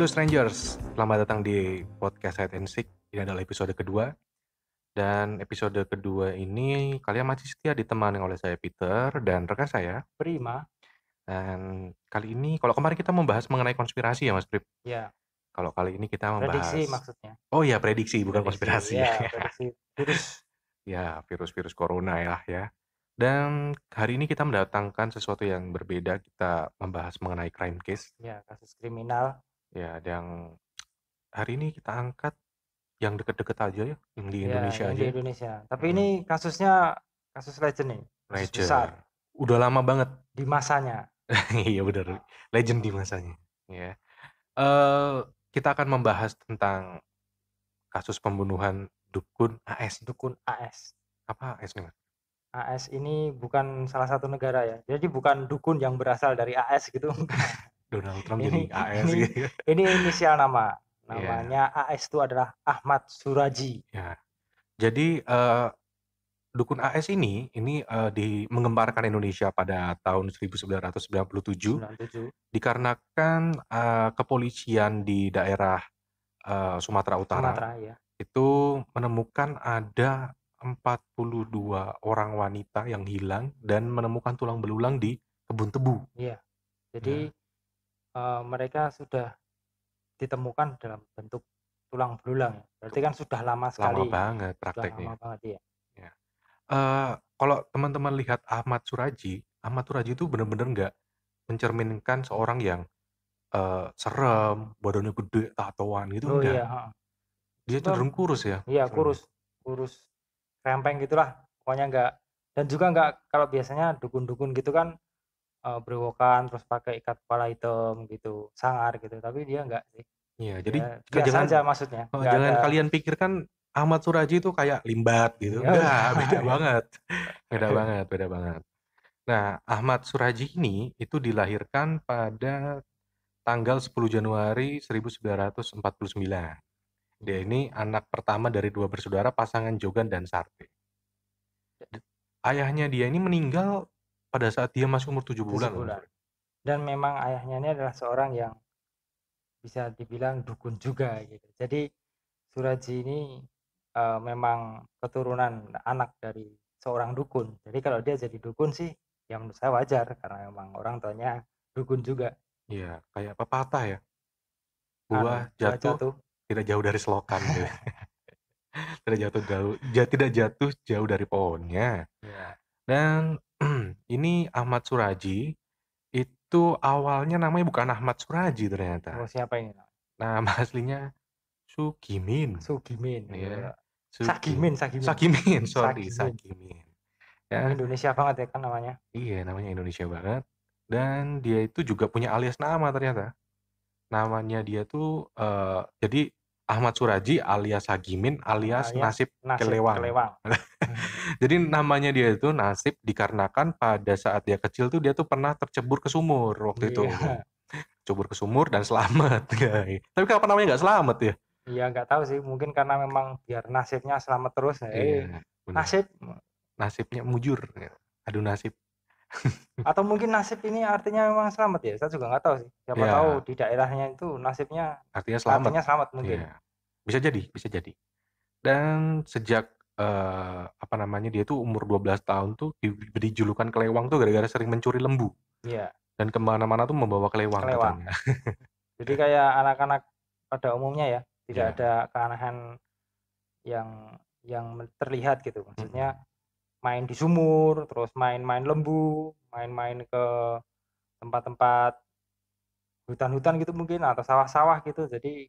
Halo strangers, selamat datang di podcast Hide and Seek. Ini adalah episode kedua. Dan episode kedua ini kalian masih setia ditemani oleh saya Peter dan rekan saya. Prima, Dan kali ini, kalau kemarin kita membahas mengenai konspirasi ya Mas Prip. ya Kalau kali ini kita prediksi membahas, maksudnya. oh ya prediksi bukan Prediksi, konspirasi. ya prediksi virus. Ya virus-virus corona ya. Dan hari ini kita mendatangkan sesuatu yang berbeda. Kita membahas mengenai crime case. Ya, kasus kriminal. Ya, yang hari ini kita angkat yang deket-deket aja ya, yang di Ya, Indonesia yang aja di ya. Indonesia. Tapi ini kasusnya kasus legend nih, kasus besar Legend. Udah lama banget. di masanya. Iya bener. Legend di masanya. Ya. Eh kita akan membahas tentang kasus pembunuhan dukun AS. Dukun AS. Apa AS nih Mas? AS ini bukan salah satu negara ya. Jadi bukan dukun yang berasal dari AS gitu. Donald Trump Ini jadi AS ini gitu. ini inisial nama. Iya. Namanya AS itu adalah Ahmad Suraji. Ya. Jadi dukun AS ini mengembarkan Indonesia pada tahun 1997 97 dikarenakan kepolisian di daerah Sumatera Utara Sumatera ya. itu menemukan ada 42 orang wanita yang hilang dan menemukan tulang belulang di kebun tebu. Iya. Jadi Ya, mereka sudah ditemukan dalam bentuk tulang belulang ya. Berarti kan sudah lama lama sekali, banget sudah prakteknya. lama banget ya. Ya. Kalau teman-teman lihat Ahmad Suraji itu benar-benar nggak mencerminkan seorang yang serem, badannya gede, tatoan gitu Oh enggak. iya, heeh. Dia Sebab cenderung kurus ya iya sebenarnya. kurus, kurus krempeng gitulah. Pokoknya enggak, dan juga enggak, kalau biasanya dukun-dukun gitu kan brewokan terus pakai ikat kepala hitam gitu, sangar gitu. Tapi dia enggak sih. Iya, jadi Dia biasa aja maksudnya, enggak jangan ada. kalian pikirkan Ahmad Suraji itu kayak Limbat gitu. Oh Enggak, beda iya. banget. Beda banget, beda banget. Nah, Ahmad Suraji ini itu dilahirkan pada tanggal 10 Januari 1949. Dia ini anak pertama dari dua bersaudara pasangan Jogan dan Sarte. Ayahnya dia ini meninggal pada saat dia masih umur 7 7 bulan loh Mas. bulan. Dan memang ayahnya ini adalah seorang yang bisa dibilang dukun juga gitu. Jadi Suraji ini memang keturunan anak dari seorang dukun. Jadi kalau dia jadi dukun sih ya menurut saya wajar karena memang orang tuanya dukun juga. Iya, kayak pepatah ya. Buah Buah jatuh jatuh. tidak jauh dari selokan gitu. Tidak jatuh jauh dari pohonnya. Ya. Dan ini Ahmad Suraji itu awalnya namanya bukan Ahmad Suraji Oh ternyata. siapa ini? Nama aslinya Sugimin. Sugimin. Ya, Sagimin, Sagimin. Sagimin, sorry, Sagimin. Sagimin. Ya, Indonesia banget ya kan namanya. iya namanya Indonesia banget. Dan dia itu juga punya alias nama ternyata. Namanya dia tuh jadi Ahmad Suraji alias Sagimin alias Alias Nasib Nasib Kelewang. Kelewang. Jadi namanya dia itu Nasib dikarenakan pada saat dia kecil tuh dia tuh pernah tercebur ke sumur waktu itu. Iya. Cebur ke sumur dan selamat, guys. Tapi kenapa namanya nggak selamat ya? Iya nggak tahu sih, mungkin karena memang biar nasibnya selamat terus. Iya, benar. Nasib. Nasibnya mujur. Ya. Aduh nasib. Atau mungkin nasib ini artinya memang selamat ya, saya juga nggak tahu sih. Siapa tahu Ya, di daerahnya itu nasibnya artinya selamat. artinya selamat mungkin. Iya. Bisa jadi, bisa jadi. Dan sejak apa namanya dia tuh umur 12 tahun tuh diberi julukan kelewang tuh gara-gara sering mencuri lembu Iya, dan kemana-mana tuh membawa kelewang kelewang. katanya. Jadi kayak anak-anak pada umumnya ya, tidak Ya. ada keanehan yang terlihat gitu. Maksudnya main di sumur, terus main-main lembu, main-main ke tempat-tempat hutan-hutan gitu mungkin atau sawah-sawah gitu. Jadi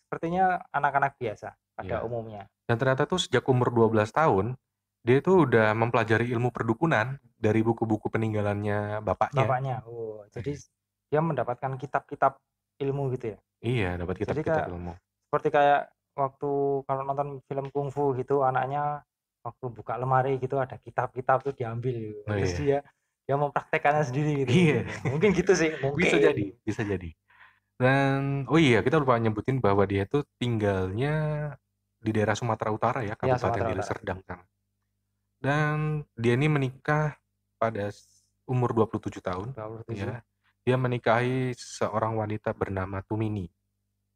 sepertinya anak-anak biasa pada Iya. umumnya. Dan ternyata tuh sejak umur 12 tahun dia tuh udah mempelajari ilmu perdukunan dari buku-buku peninggalannya bapaknya. Bapaknya, oh, jadi Iya. dia mendapatkan kitab-kitab ilmu gitu ya? Iya, dapat Jadi kitab-kitab kayak ilmu. seperti kayak waktu kalau nonton film kungfu gitu, anaknya waktu buka lemari gitu ada kitab-kitab tuh diambil gitu, Oh terus iya. dia mempraktekkannya sendiri gitu mungkin Iya, ya. Mungkin gitu sih, bisa jadi, mungkin. bisa jadi. Dan oh iya, kita lupa nyebutin bahwa dia tuh tinggalnya di daerah Sumatera Utara ya, Ya Kabupaten Sumatera Deli Utara, Serdang sana. Dan dia ini menikah pada umur 27 tahun 27. ya. Dia menikahi seorang wanita bernama Tumini.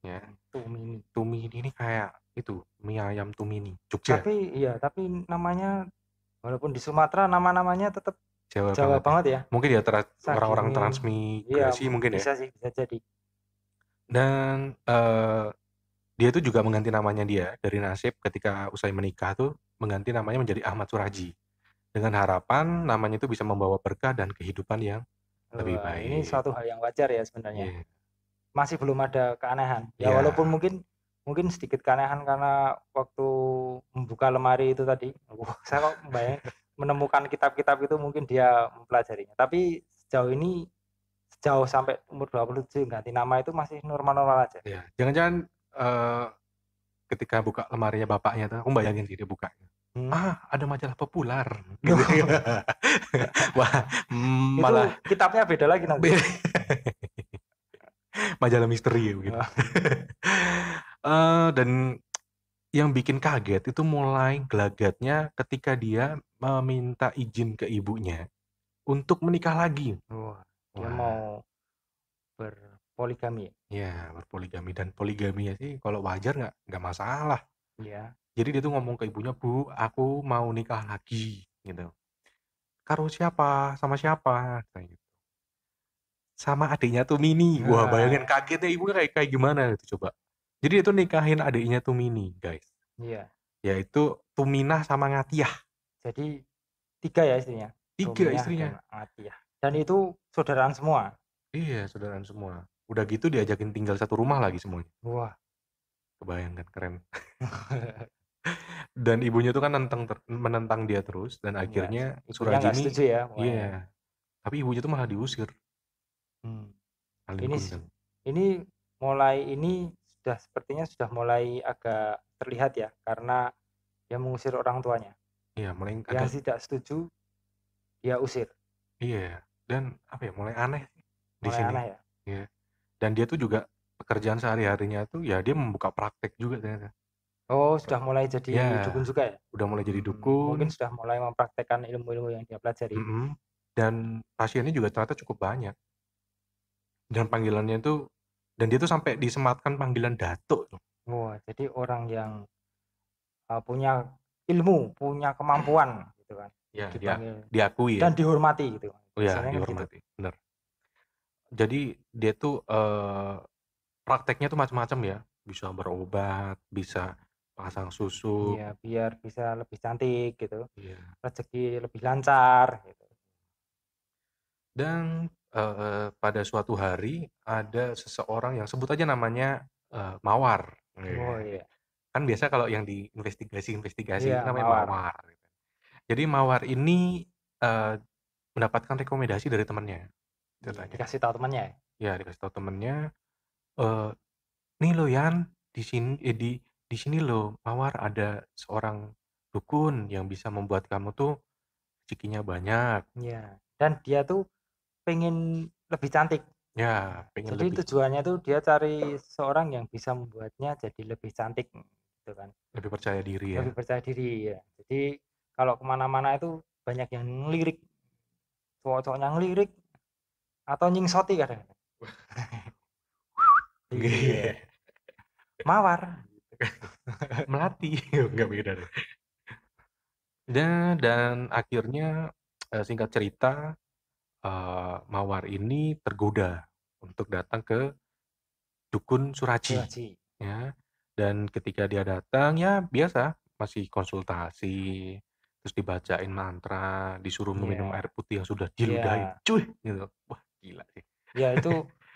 ya. Tumini. Tumini ini kayak itu, mie ayam Tumini, Jogja, Tapi iya, tapi namanya walaupun di Sumatera nama-namanya tetap Jawa Jawa banget ya. banget ya. Mungkin ya orang-orang Sagimi, iya, transmigrasi mungkin ya. bisa sih, bisa jadi. Dan, dia itu juga mengganti namanya dia dari nasib ketika usai menikah tuh, mengganti namanya menjadi Ahmad Suradji. Dengan harapan namanya itu bisa membawa berkah dan kehidupan yang lebih Wah, ini baik. suatu hal yang wajar ya sebenarnya. Iya Masih belum ada keanehan. Ya iya walaupun mungkin mungkin sedikit keanehan karena waktu membuka lemari itu tadi, wah saya kok membayangin menemukan kitab-kitab itu mungkin dia mempelajarinya. Tapi sejauh ini, sejauh sampai umur 27 ganti nama itu masih normal-normal aja. iya. Jangan-jangan, eee, ketika buka lemarinya bapaknya tuh, aku bayangin sih dia bukanya, Hmm. "Ah, ada majalah populer," gitu. Wah, malah Itu kitabnya beda lagi nanti. be majalah misteri ya begitu. Dan yang bikin kaget itu mulai gelagatnya ketika dia meminta izin ke ibunya untuk menikah lagi. Wah, dia Wah, mau berpoligami ya? ya berpoligami dan poligaminya sih kalau wajar nggak masalah. Iya. Jadi dia tuh ngomong ke ibunya, "Bu, aku mau nikah lagi," gitu. "Karo siapa? Sama siapa?" Katanya gitu. "Sama adiknya Tumini." Wah, bayangin Nah, kagetnya ibunya kayak kayak gimana itu coba. Jadi dia tuh nikahin adiknya Tumini, guys. iya. Yaitu Tuminah sama Ngatiyah. Jadi 3 ya istrinya? 3 Tumiah istrinya. dan Atiyah. Dan itu saudaraan semua? Iya, saudaraan semua. Udah gitu diajakin tinggal satu rumah lagi semuanya. Wah. Kebayang kan, keren. Dan ibunya tuh kan menentang dia terus dan Iya, akhirnya ibunya Suraj nggak ini setuju ya pokoknya ya? iya, tapi ibunya tuh malah diusir, Hmm. Alin Ini s Gundeng. ini ini sudah sepertinya sudah mulai agak terlihat ya, karena dia mengusir orang tuanya. Iya, mulai agak Yang tidak setuju dia usir, iya, dan apa ya, mulai aneh sih di mulai sini. aneh ya? Iya, dan dia tuh juga pekerjaan sehari-harinya tuh ya dia membuka praktek juga ternyata. Oh, Kak sudah mulai jadi iya, dukun juga ya? udah mulai jadi Mungkin dukun sudah mulai mempraktekkan ilmu-ilmu yang dia pelajari. mhm, dan pasiennya juga ternyata cukup banyak. Dan panggilannya itu dan dia tuh sampai disematkan panggilan datuk loh. Wah, jadi orang yang, punya ilmu, punya kemampuan gitu kan, Ya, dipanggil diakui ya. dan dihormati gitu, Oh ya, biasanya kan gitu. dihormati, bener. Jadi dia tuh, prakteknya tuh macam-macam ya, bisa berobat, bisa pasang susuk, Iya, biar bisa lebih cantik gitu, iya. rezeki lebih lancar gitu. Dan, pada suatu hari ada seseorang yang sebut aja namanya, Mawar, Oh iya. iya, Kan biasa kalau yang di investigasi-investigasi iya itu namanya mawar, Mawar gitu. Jadi Mawar ini, eee, mendapatkan rekomendasi dari temennya iya ceritanya. dikasih tahu temannya ya? Ya dikasih tahu temennya, eee "Nih lo Yan, di sini loh Mawar ada seorang dukun yang bisa membuat kamu tuh rezekinya banyak." Iya, dan dia tuh pengen lebih cantik. Ya, pengen Jadi lebih tujuannya tuh dia cari seorang yang bisa membuatnya jadi lebih cantik gitu kan, lebih percaya diri ya. lebih percaya diri ya. Jadi kalau kemana mana itu banyak yang ngelirik, cowok-cowoknya ngelirik atau nyingsoti kadang-kadang. Iya, mawar. Melati, nggak beda deh. Dan akhirnya, singkat cerita, Mawar ini tergoda untuk datang ke dukun Suraji. Suraji. Ya, dan ketika dia datang, ya biasa, masih konsultasi, terus dibacain mantra, disuruh meminum Iya, air putih yang sudah diludahin, iya, cuy, gitu. Wah, gila sih. iya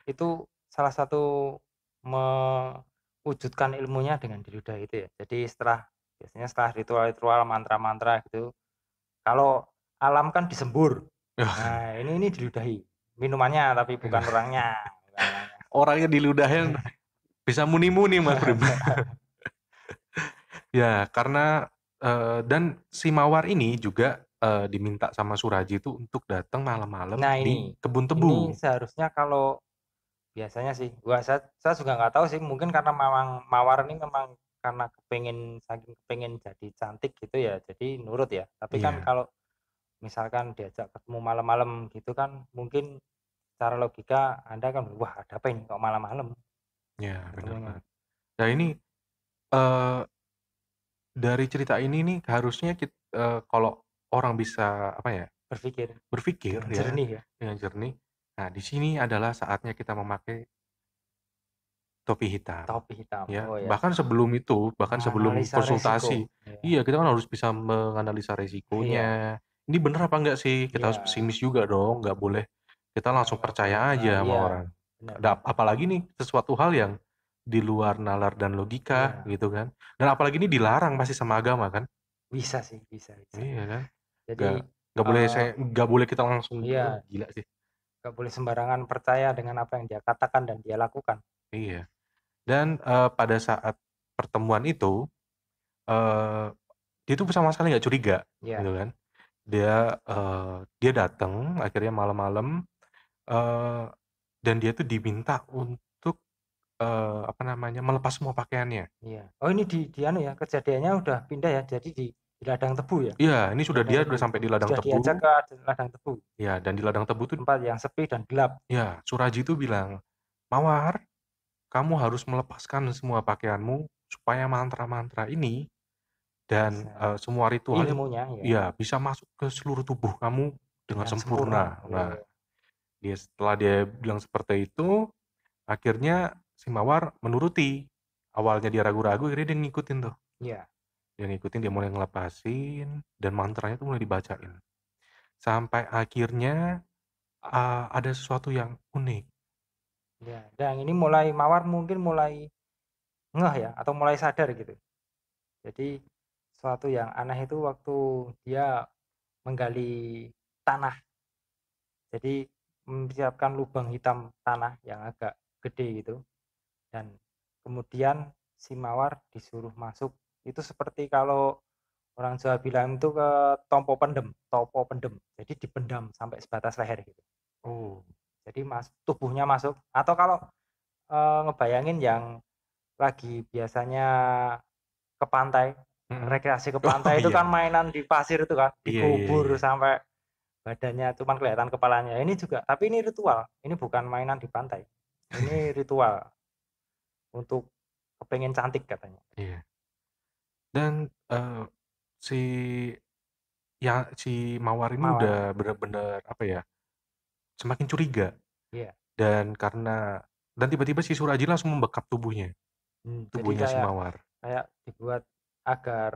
itu salah satu mewujudkan ilmunya dengan diludahi itu ya. Jadi biasanya setelah ritual-ritual, mantra-mantra gitu, kalau alam kan disembur. Nah, ini diludahi. Minumannya tapi bukan orangnya. Orangnya diludahin bisa muni-muni Mas Brim. Ya, karena, dan si Mawar ini juga, diminta sama Suraji itu untuk datang malam-malam Nah di kebun ini tebu. seharusnya kalau biasanya sih, saya juga nggak tahu sih, mungkin karena memang mawar ini memang karena saking kepengen jadi cantik gitu ya, jadi nurut ya. Tapi kan Iya, kalau misalkan diajak ketemu malam-malam gitu kan, mungkin secara logika Anda kan, "Wah ada apa ini kok malam-malam?" Iya, bener ketemunya. banget. Nah ini, eee, dari cerita ini nih harusnya kalau orang bisa, apa ya, Berpikir berpikir dengan ya, jernih ya, dengan jernih, nah di sini adalah saatnya kita memakai topi hitam, topi hitam. ya. Oh ya, Bahkan sebelum itu, bahkan sebelum menganalisa resiko. konsultasi, Iya, iya kita kan harus bisa menganalisa iya, resikonya, ini bener apa enggak sih? Kita harus iya, pesimis juga dong, nggak boleh kita langsung nggak boleh percaya aja sama iya, orang. benar benar benar. Apalagi nih sesuatu hal yang di luar nalar dan logika Iya, gitu kan, dan apalagi ini dilarang masih sama agama kan. bisa sih, bisa bisa. Iya kan, Jadi, nggak nggak boleh eee, nggak boleh kita langsung, iya, gila sih. nggak boleh sembarangan percaya dengan apa yang dia katakan dan dia lakukan. Iya, dan, pada saat pertemuan itu, eee, dia tuh sama sekali nggak curiga gitu Iya, kan. Dia datang akhirnya malam-malam, eee, dan dia tuh diminta untuk, apa namanya, melepas semua pakaiannya. iya. Oh ini di anu ya, kejadiannya udah pindah ya, jadi di ladang tebu ya? Iya, ini Di ladang dia tebu. udah sampai di ladang Sudah tebu, diajak ke ladang tebu, ya dan di ladang tebu tuh tempat yang sepi dan gelap. ya Suradi tuh bilang, "Mawar, kamu harus melepaskan semua pakaianmu supaya mantra-mantra ini dan, Bisa semua ritualnya ilmunya ya, ya bisa masuk ke seluruh tubuh kamu dengan dengan sempurna. sempurna." Nah, Oh, setelah dia bilang seperti itu, akhirnya si Mawar menuruti. Awalnya dia ragu-ragu, akhirnya dia ngikutin tuh. iya, Dia ngikutin, dia mulai ngelepasin, dan mantranya tuh mulai dibacain. Sampai akhirnya, ada sesuatu yang unik. iya. Dan ini mulai Mawar mungkin mulai ngeh ya, atau mulai sadar gitu. Jadi sesuatu yang aneh itu waktu dia menggali tanah. Jadi mempersiapkan lubang hitam tanah yang agak gede gitu dan kemudian si Mawar disuruh masuk. Itu seperti kalau orang Jawa bilang itu ke topo pendem. Jadi dipendam sampai sebatas leher gitu. Oh, Jadi tubuhnya masuk atau kalau, ngebayangin yang lagi biasanya ke pantai, mhm. rekreasi ke Oh, pantai itu iya kan iya. mainan di pasir itu kan, Iya iya dikubur iya. sampai badannya cuman kelihatan kepalanya. Ini juga tapi ini ritual, ini bukan mainan di pantai. Ini ritual untuk kepengen cantik katanya. Iya. Dan, si si Mawar ini Mawar, udah bener-bener, apa ya, semakin curiga, iya, dan tiba-tiba si Surajin langsung membekap tubuhnya, jadi tubuhnya si kayak Mawar. kayak dibuat agar,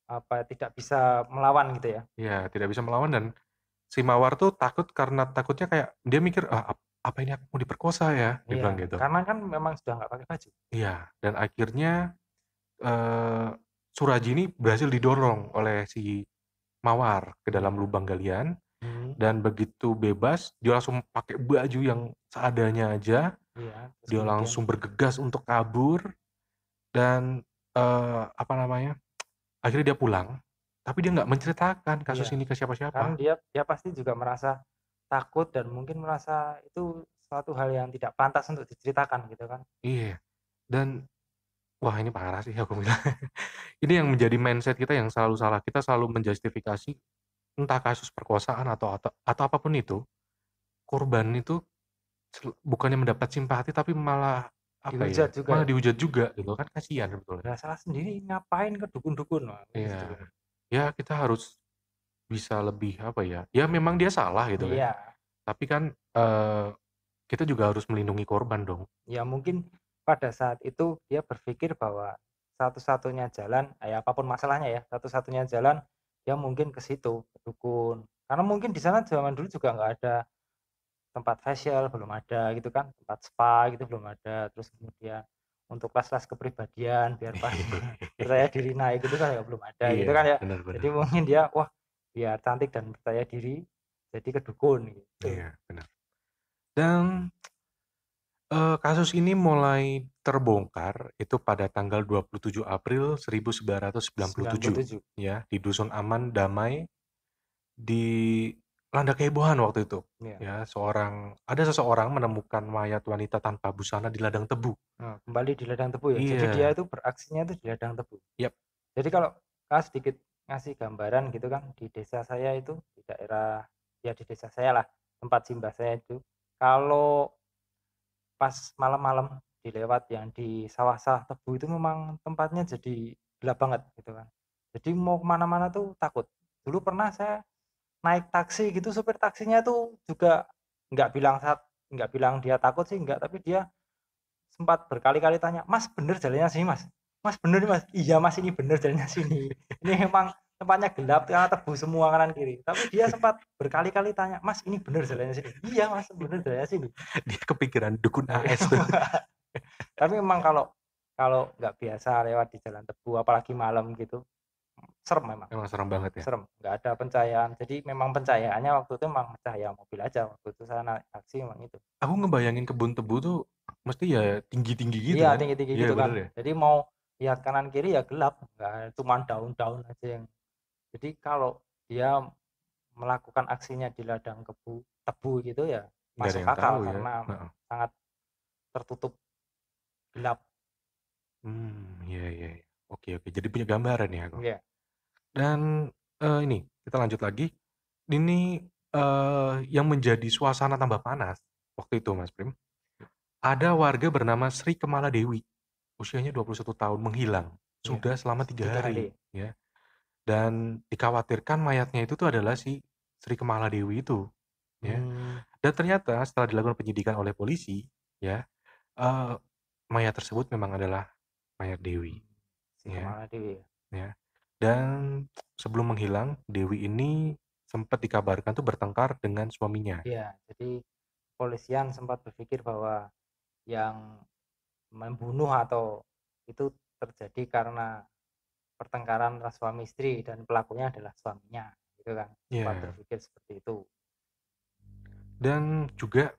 apa, tidak bisa melawan gitu ya. Iya, tidak bisa melawan, dan si Mawar tuh takut karena takutnya kayak dia mikir, "Ah, apa ini aku mau diperkosa ya?" Dia Iya, bilang gitu. karena kan memang sudah nggak pakai baju. Iya, dan akhirnya, eee, Suraji ini berhasil didorong oleh si Mawar ke dalam Iya, lubang galian, mhm, dan begitu bebas, dia langsung pakai baju yang seadanya aja, iya, terus dia kemudian langsung bergegas untuk kabur dan, apa namanya, akhirnya dia pulang, tapi dia nggak menceritakan kasus iya, ini ke kan siapa-siapa. dia dia pasti juga merasa takut dan mungkin merasa itu suatu hal yang tidak pantas untuk diceritakan gitu kan. Iya, dan wah ini parah sih aku bilang. Ini yang menjadi mindset kita yang selalu salah, kita selalu menjustifikasi entah kasus perkosaan atau apa pun itu, korban itu bukannya mendapat simpati tapi malah, apa ya, Dihujat juga malah ya, dihujat juga gitu kan, kasihan sebetulnya. "Lah salah sendiri ngapain ke dukun-dukun?" Wah, gitu Iya, kan. ya kita harus bisa lebih, apa ya, ya memang dia salah gitu kan, Iya, tapi kan, eee, kita juga harus melindungi korban dong. ya mungkin pada saat itu dia berpikir bahwa satu-satunya jalan, ya apapun masalahnya ya, satu-satunya jalan dia mungkin ke situ, ke dukun. Karena mungkin di sana zaman dulu juga nggak ada tempat facial, belum ada gitu kan, tempat spa gitu belum ada, terus kemudian untuk kelas-kelas kepribadian biar percaya diri naik gitu kan ya belum ada gitu Iya, kan ya. benar Jadi benar. mungkin dia, wah biar cantik dan percaya diri, jadi ke dukun gitu. Iya, benar. Dan, kasus ini mulai terbongkar itu pada tanggal 27 April 1997, 97, ya, di Dusun Aman Damai, dilanda kehebohan waktu itu, iya. ya, ada seseorang menemukan mayat wanita tanpa busana di ladang tebu. Nah, kembali di ladang tebu ya. Jadi dia Iya, itu beraksinya itu di ladang tebu. yap, Jadi kalau Kakak sedikit ngasih gambaran gitu kan, di desa saya itu, di daerah ya di desa saya lah, tempat simbah saya itu, kalau pas malam-malam dilewat yang di sawah-sawah tebu itu memang tempatnya jadi gelap banget gitu kan. Jadi mau ke mana-mana tuh takut. Dulu pernah saya naik taksi gitu, supir taksinya tuh juga nggak bilang nggak bilang dia takut sih enggak, tapi dia sempat berkali-kali tanya, "Mas, bener jalannya sini, Mas? Mas, bener nih, Mas?" "Iya, Mas, ini bener jalannya sini. Ini memang tempatnya gelap karena tebu semua kanan kiri." Tapi dia sempat berkali-kali tanya, "Mas, ini bener jalannya sini?" "Iya, Mas, bener jalannya sini." Dia kepikiran dukun AS tuh. Tapi memang kalau kalau nggak biasa lewat di jalan tebu, apalagi malam gitu, serem memang, Emang serem banget ya? serem, nggak ada pencahayaan. Jadi memang pencahayaannya waktu itu memang cahaya mobil aja, waktu itu saya naik taksi memang itu. Aku ngebayangin kebun tebu tuh mesti ya tinggi-tinggi gitu Iya, kan? tinggi-tinggi Iya gitu bener kan. ya? Jadi mau lihat kanan kiri ya gelap, nggak cuman daun-daun aja yang jadi kalau dia melakukan aksinya di ladang tebu gitu ya Nggak ada masuk yang akal tahu ya? karena Heeh. sangat tertutup gelap. Iya iya iya. Oke oke, jadi punya gambaran nih aku. Iya, Dan, ini kita lanjut lagi, ini, yang menjadi suasana tambah panas waktu itu Mas Prim, ada warga bernama Sri Kemaladewi, usianya 21 tahun menghilang, iya. sudah selama 3 3 hari hari. ya, dan dikhawatirkan mayatnya itu tuh adalah si Sri Kemaladewi itu, ya. Mmm, Dan ternyata setelah dilakukan penyidikan oleh polisi, ya, eee, mayat tersebut memang adalah mayat Dewi, mmm, si ya. Kamaladewi ya? Ya, dan sebelum menghilang, Dewi ini sempat dikabarkan tuh bertengkar dengan suaminya. Iya, jadi kepolisian sempat berpikir bahwa yang membunuh atau itu terjadi karena pertengkaran antara suami istri dan pelakunya adalah suaminya, gitu kan. Sempat Iya, berpikir seperti itu. dan juga,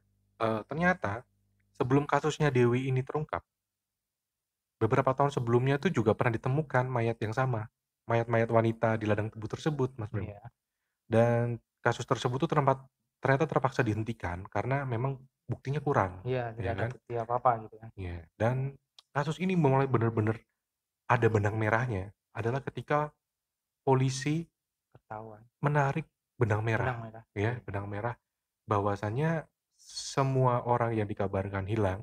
ternyata sebelum kasusnya Dewi ini terungkap, beberapa tahun sebelumnya tuh juga pernah ditemukan mayat yang sama, mayat-mayat wanita di ladang tebu tersebut, Mas Bram. Iya, Dan kasus tersebut tuh ternyata terpaksa dihentikan karena memang buktinya kurang, iya, tidak ya ada kan? bukti apa-apa gitu kan. Iya, dan kasus ini mulai bener-bener ada benang merahnya adalah ketika polisi Ketahuan, menarik benang merah, benang merah, ya, iya. benang merah bahwasanya semua orang yang dikabarkan hilang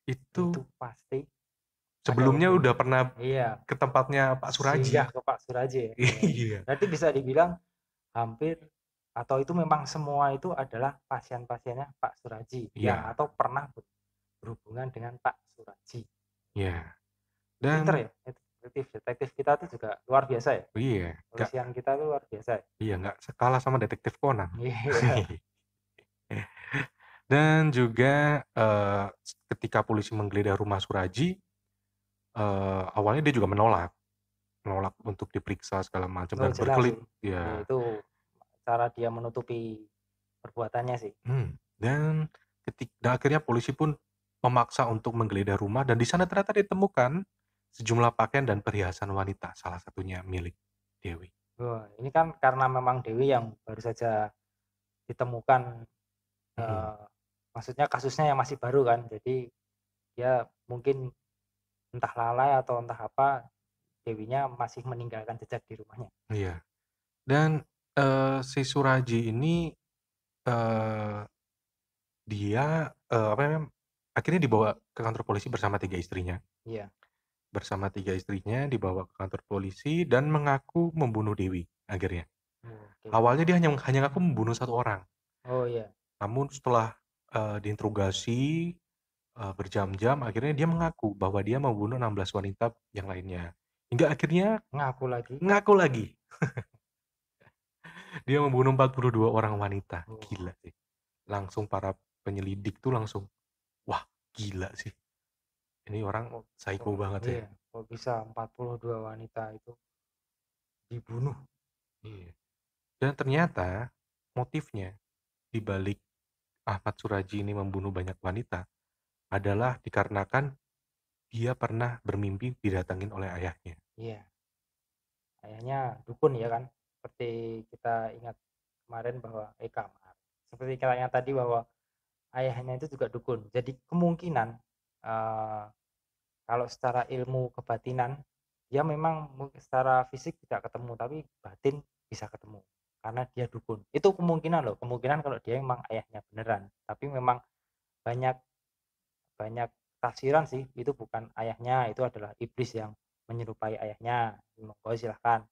itu Itu pasti ada sebelumnya udah hubungan. pernah Iya, ke tempatnya Pak Suraji. singgah ke Pak Suraji ya, iya. Iya, Berarti bisa dibilang hampir atau itu memang semua itu adalah pasien-pasiennya Pak Suraji yang iya, atau pernah berhubungan dengan Pak Suraji. iya, Pinter dan ya, itu detektif kita tuh juga luar biasa ya, iya, nggak kepolisian kita tuh luar biasa ya. iya, nggak kalah sama Detektif Conan. Iya, Dan juga, ketika polisi menggeledah rumah Suraji, awalnya dia juga menolak menolak untuk diperiksa segala macam oh dan jelas sih, berkelit ya ya. itu cara dia menutupi perbuatannya sih. Dan dan akhirnya polisi pun memaksa untuk menggeledah rumah dan di sana ternyata ditemukan sejumlah pakaian dan perhiasan wanita, salah satunya milik Dewi. Wah, ini kan karena memang Dewi yang baru saja ditemukan, Mhm, eee, maksudnya kasusnya yang masih baru kan, jadi dia mungkin entah lalai atau entah apa, Dewinya masih meninggalkan jejak di rumahnya. iya. Dan, si Suraji ini, eee, dia, apa namanya, akhirnya dibawa ke kantor polisi bersama 3 istrinya. Iya, Bersama 3 istrinya dibawa ke kantor polisi dan mengaku membunuh Dewi akhirnya. oke. Awalnya dia hanya ngaku membunuh 1 orang, Oh iya, namun setelah, diinterogasi berjam-jam akhirnya dia mengaku bahwa dia membunuh 16 wanita yang lainnya. Hingga akhirnya ngaku lagi. ngaku lagi, dia membunuh 42 orang wanita. Oh, Gila sih. Langsung para penyelidik tuh langsung, "Wah, gila sih. Ini orang kok kok psycho banget ya." iya, kok bisa 42 wanita itu dibunuh? Iya. Dan ternyata motifnya di balik Ahmad Suraji ini membunuh banyak wanita adalah dikarenakan dia pernah bermimpi didatangin oleh ayahnya. Iya, ayahnya dukun ya kan, seperti kita ingat kemarin bahwa kemarin, seperti kita ingat tadi bahwa ayahnya itu juga dukun. Jadi kemungkinan, eee, kalau secara ilmu kebatinan, dia memang secara fisik tidak ketemu, tapi batin bisa ketemu, karena dia dukun. Itu kemungkinan loh, kemungkinan kalau dia memang ayahnya beneran. Tapi memang banyak banyak tafsiran sih, itu bukan ayahnya, itu adalah iblis yang menyerupai ayahnya, monggo silahkan.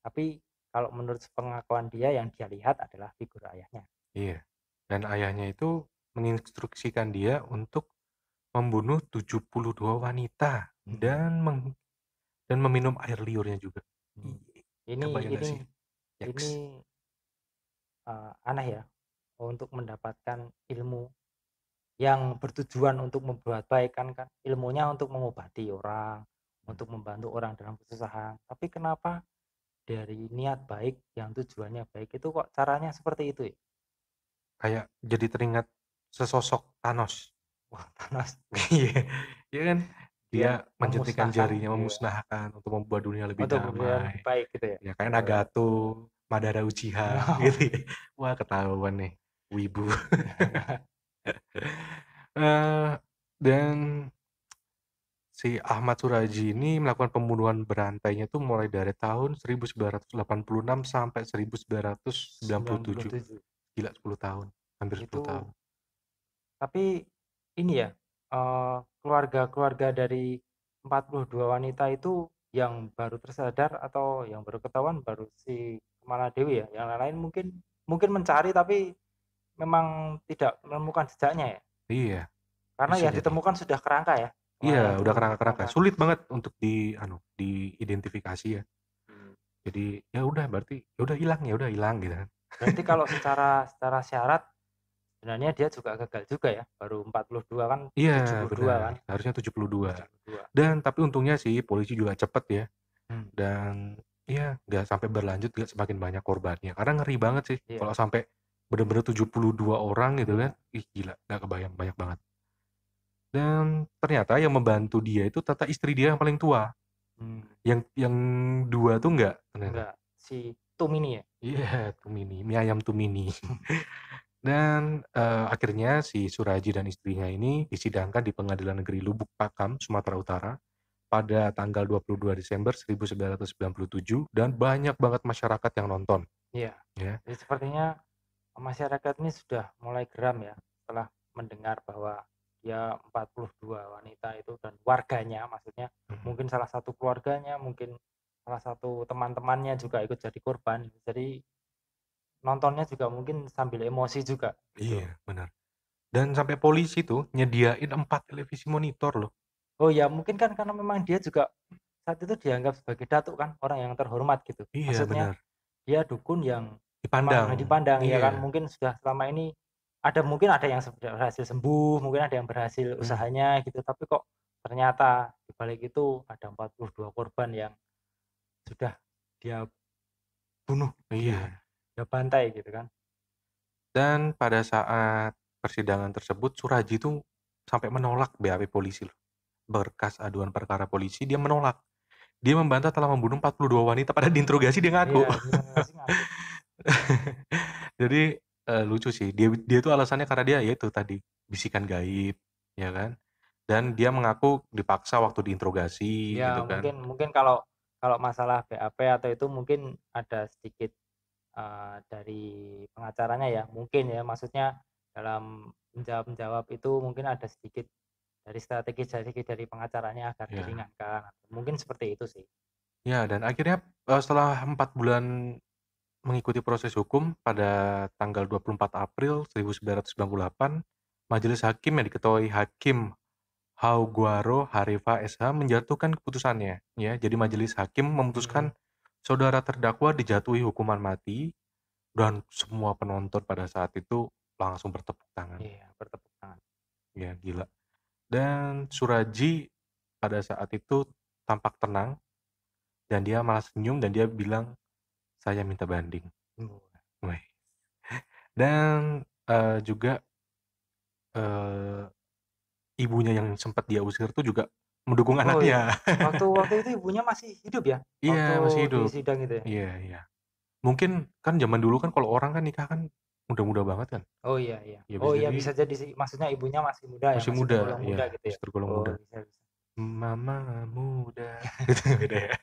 Tapi kalau menurut pengakuan dia yang dia lihat adalah figur ayahnya. Iya. Dan ayahnya itu menginstruksikan dia untuk membunuh 72 wanita Mhm. dan meminum air liurnya juga. Mmm. Ih, Ini kebayang gak ini sih? ini, Yaks. aneh ya, untuk mendapatkan ilmu yang bertujuan untuk membuat baik kan ilmunya untuk mengobati orang, Hmm. untuk membantu orang dalam kesusahan. Tapi kenapa dari niat baik yang tujuannya baik itu kok caranya seperti itu ya? Kayak jadi teringat sesosok Thanos. Wah, panas. Iya, iya kan? Dia Dia menjentikan memusnahkan jarinya, iya, memusnahkan untuk membuat dunia lebih untuk kemudian damai. lebih baik gitu ya? Ya kayak Oh ya. Nagato, Madara Uchiha gitu ya. Wah, ketahuan nih, wibu. Eee, dan si Ahmad Suradji ini melakukan pembunuhan berantainya tuh mulai dari tahun 1986 sampai 1997. 97. Gila 10 tahun, hampir 10 tahun. Itu tapi ini ya, keluarga-keluarga dari 42 wanita itu yang baru tersadar atau yang baru ketahuan baru si Kamaladewi ya? Yang lain-lain mungkin mungkin mencari tapi memang tidak menemukan jejaknya ya? Iya, Karena bisa yang jadi. ditemukan sudah kerangka ya? Iya, Kemarin itu udah kerangka-kerangka. kerangka Sulit banget untuk diidentifikasi ya. mmm, Jadi, ya udah berarti, ya udah hilang gitu kan. berarti kalau secara secara syarat sebenarnya dia juga gagal juga ya? Baru 42 kan Iya, 72 benar, kan? harusnya 72. 72. Dan tapi untungnya sih polisi juga cepet ya, Mmm, dan iya nggak sampai berlanjut, nggak semakin banyak korbannya. Karena ngeri banget sih iya kalau sampai bener-bener 72 orang gitu kan. iya, Ih gila, nggak kebayang, banyak banget. Dan ternyata yang membantu dia itu ternyata istri dia yang paling tua, mmm. yang 2 tuh nggak ternyata. Enggak, si Tumini ya? Iya, Tumini, mie ayam Tumini. Dan, akhirnya si Suradi dan istrinya ini disidangkan di Pengadilan Negeri Lubuk Pakam, Sumatera Utara pada tanggal 22 Desember 1997 dan banyak banget masyarakat yang nonton, Iya. ya. Jadi sepertinya masyarakat ini sudah mulai geram ya, setelah mendengar bahwa dia 42 wanita itu dan warganya maksudnya, Mhm. mungkin salah satu keluarganya, mungkin salah satu teman-temannya juga ikut jadi korban. Jadi nontonnya juga mungkin sambil emosi juga, gitu. Iya, benar. Dan sampai polisi tuh nyediain 4 televisi monitor loh. Oh ya mungkin kan karena memang dia juga saat itu dianggap sebagai datuk kan, orang yang terhormat gitu. Iya, Maksudnya benar. dia dukun yang memang Dipandang. dipandang ya kan, Iya. mungkin sudah selama ini mungkin ada yang berhasil sembuh, mungkin ada yang berhasil Mhm. usahanya gitu, tapi kok ternyata di balik itu ada 42 korban yang sudah dia bunuh, Iya. dia bantai gitu kan. Dan pada saat persidangan tersebut Suradi tuh sampai menolak BAP polisi loh. Berkas aduan perkara polisi dia menolak. Dia membantah telah membunuh 42 wanita, padahal diinterogasi dia ngaku. Iya, masing ngaku. Jadi, lucu sih, dia dia tuh alasannya karena dia ya itu tadi, bisikan gaib, ya kan, dan dia mengaku dipaksa waktu diinterogasi gitu Ya kan. mungkin mungkin kalau kalau masalah BAP atau itu mungkin ada sedikit dari pengacaranya ya, mungkin ya, maksudnya dalam menjawab-menjawab itu mungkin ada sedikit dari strategi-strategi dari pengacaranya agar Ya, diringankan, mungkin seperti itu sih. ya dan akhirnya, setelah 4 bulan mengikuti proses hukum pada tanggal 24 April 1998, majelis hakim yang diketuai Hakim Hauguaro Harifah SH menjatuhkan keputusannya, ya. Jadi majelis hakim Mhm, memutuskan saudara terdakwa dijatuhi hukuman mati dan semua penonton pada saat itu langsung bertepuk tangan. iya, bertepuk tangan. Ya, gila. Dan Suradi pada saat itu tampak tenang dan dia malah senyum dan dia bilang, "Saya minta banding." Weh. Dan, juga, eee, ibunya yang sempat dia usir tuh juga mendukung Oh iya, anaknya. waktu waktu itu ibunya masih hidup ya? Iya, Waktu masih di hidup. sidang itu ya? Iya, iya. Mungkin kan zaman dulu kan kalau orang kan nikah kan muda-muda banget kan. Oh iya iya. Ya Oh bisa iya jadi bisa jadi sih, maksudnya ibunya masih muda ya, masih masih muda, tergolong ya muda gitu ya? masih tergolong Oh muda. bisa bisa. Mama muda, gitu beda ya.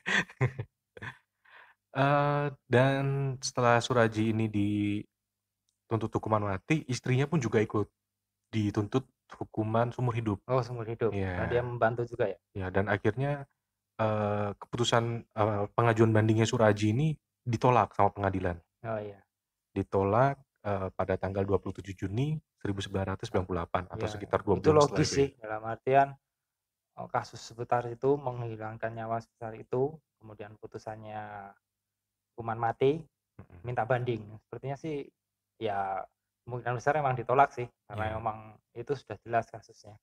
Dan setelah Suraji ini dituntut hukuman mati, istrinya pun juga ikut dituntut hukuman seumur hidup. Oh, seumur hidup, karena dia Iya, membantu juga ya? iya dan akhirnya, keputusan, pengajuan bandingnya Suradji ini ditolak sama pengadilan. Oh, iya. Ditolak, pada tanggal 27 Juni 1998 atau Iya, sekitar 2 itu bulan setelah logis itu sih, ya. dalam artian, kasus sebesar itu, menghilangkan nyawa sebesar itu, kemudian putusannya hukuman mati, Mhm, minta banding. Sepertinya sih, ya kemungkinan besar memang ditolak sih, karena iya, memang itu sudah jelas kasusnya,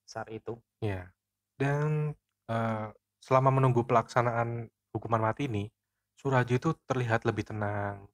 besar itu. iya. Dan, eee, selama menunggu pelaksanaan hukuman mati ini, Suradji itu terlihat lebih tenang,